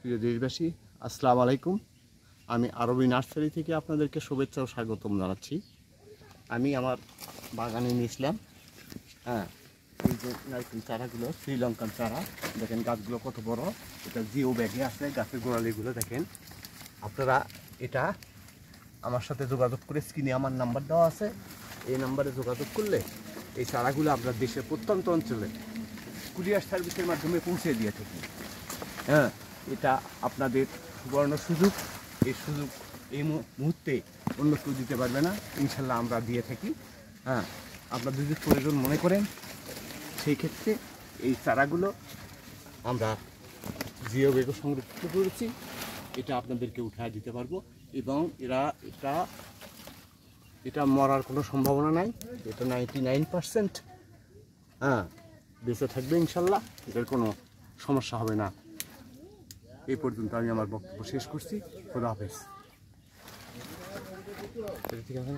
প্রিয় দেশবাসী, আসসালামু আলাইকুম। আমি আরবি নার্সারি থেকে আপনাদেরকে শুভেচ্ছা ও স্বাগতম জানাচ্ছি। আমি আমার বাগানে নিয়েছিলাম, হ্যাঁ, এই যে নারকেল চারাগুলো, শ্রীলঙ্কান চারা। দেখেন গাছগুলো কত বড়। এটা জিও ব্যাগে আছে, গাছের গোড়ালিগুলো দেখেন। আপনারা এটা আমার সাথে যোগাযোগ করে, স্ক্রিনে আমার নাম্বার দেওয়া আছে, এই নাম্বারে যোগাযোগ করলে এই চারাগুলো আপনার দেশের প্রত্যন্ত অঞ্চলে কুরিয়ার সার্ভিসের মাধ্যমে পৌঁছে দিয়ে থাকি। হ্যাঁ, এটা আপনাদের সুবর্ণ সুযোগ। এই সুযোগ এই মুহূর্তে অন্য কেউ দিতে পারবে না, ইনশাল্লাহ আমরা দিয়ে থাকি। হ্যাঁ, আপনাদের যদি প্রয়োজন মনে করেন, সেই ক্ষেত্রে এই চারাগুলো আমরা জিও ব্যাগে সংরক্ষিত করেছি। এটা আপনাদেরকে উঠায় দিতে পারবো এবং এটা মরার কোনো সম্ভাবনা নাই। এটা 99%, হ্যাঁ, বেঁচে থাকবে ইনশাল্লাহ। এটার কোনো সমস্যা হবে না। এই পর্যন্ত আমি আমার বক্তব্য শেষ করছি। খোদা হাফেজ। ঠিক আছে।